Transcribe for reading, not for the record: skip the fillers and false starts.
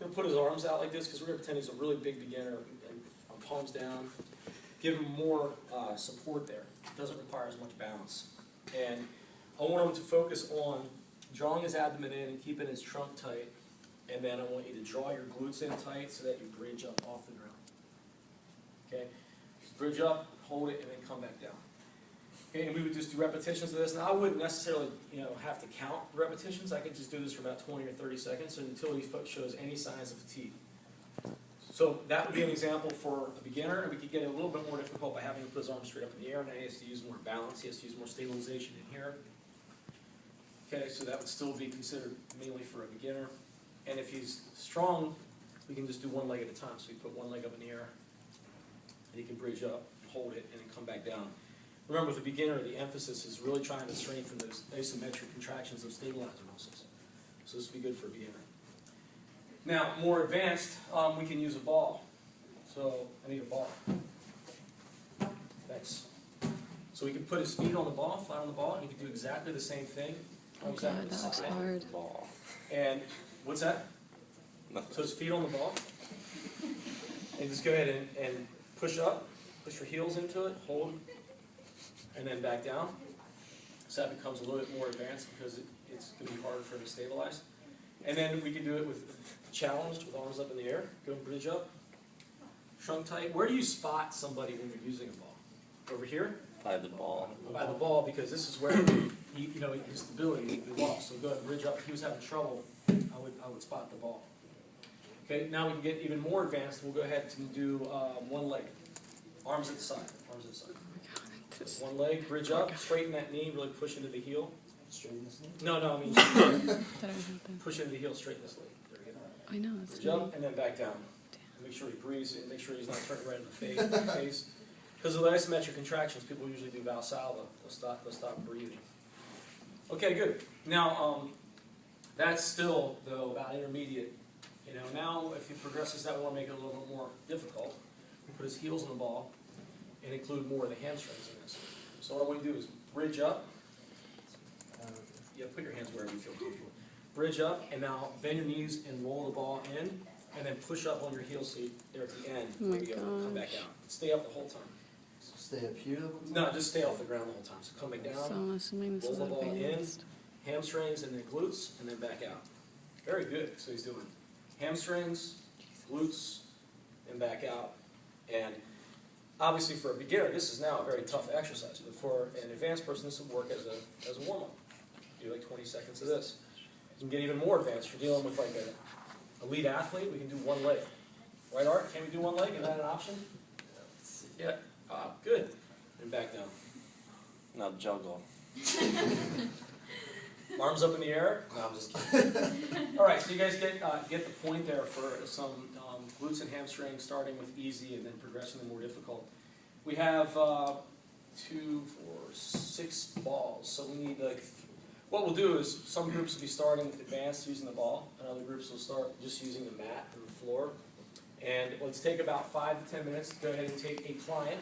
Gonna put his arms out like this because we're gonna pretend he's a really big beginner and palms down. Give him more support there. It doesn't require as much balance. And I want him to focus on drawing his abdomen in and keeping his trunk tight. And then I want you to draw your glutes in tight so that you bridge up off the ground. Okay? Bridge up, hold it, and then come back down. Okay, and we would just do repetitions of this. Now I wouldn't necessarily, have to count repetitions. I could just do this for about 20 or 30 seconds until he shows any signs of fatigue. So that would be an example for a beginner, and we could get it a little bit more difficult by having him put his arms straight up in the air. Now he has to use more balance. He has to use more stabilization in here. Okay, so that would still be considered mainly for a beginner. And if he's strong, we can just do one leg at a time. So we put one leg up in the air, and he can bridge up, hold it, and then come back down. Remember, with a beginner, the emphasis is really trying to strengthen those isometric contractions of stabilizer muscles. So this would be good for a beginner. Now, more advanced, we can use a ball. So I need a ball. Thanks. So we can put his feet on the ball, flat on the ball, and he can do exactly the same thing. Oh God, that looks hard. Ball. And what's that? Nothing. So his feet on the ball. And just go ahead and push up, push your heels into it, hold, and then back down. So that becomes a little bit more advanced because it's going to be harder for him to stabilize. And then we can do it with challenged, with arms up in the air. Go and bridge up. Trunk tight. Where do you spot somebody when you're using a ball? Over here? By the ball. By the ball, because this is where his stability would be lost. So go ahead and bridge up. If he was having trouble, I would spot the ball. Okay, now we can get even more advanced. We'll go ahead and do one leg. Arms at the side. Arms at the side. One leg, bridge up, straighten that knee, really push into the heel. Straighten this knee? No, I mean, That always happens. push into the heel, straighten this leg. There we go. I know, that's Bridge up and then back down. Make sure he breathes and make sure he's not turning right in the face. Because of the isometric contractions, people usually do Valsalva. They'll stop breathing. Okay, good. Now, that's still, though, about intermediate. Now, if he progresses that, we want to make it a little bit more difficult. We put his heels on the ball and include more of the hamstrings in this. So what we do is bridge up. Put your hands wherever you feel comfortable. Bridge up, and now bend your knees and roll the ball in, and then push up on your heels so they're at the end. Oh my There you go. Come back gosh. out. Stay up the whole time. So stay up here? No, just stay off the ground the whole time. So come back down, So I'm assuming this roll is the ball in, advanced. hamstrings, and then glutes, and then back out. Very good. So he's doing hamstrings, glutes, and back out. And obviously for a beginner, this is now a very tough exercise. But for an advanced person, this would work as a warm-up. Do like 20 seconds of this. You can get even more advanced. You're dealing with like an elite athlete, we can do one leg. Right, Art? Can we do one leg? Is that an option? Yeah. Good. And back down. Now juggle. Arms up in the air. No, I'm just kidding. All right, so you guys get the point there for some glutes and hamstrings, starting with easy and then progressing to more difficult. We have 2, 4, 6 balls, so we need like. What we'll do is some groups will be starting with advanced using the ball, and other groups will start just using the mat or the floor. And let's take about 5 to 10 minutes to go ahead and take a client.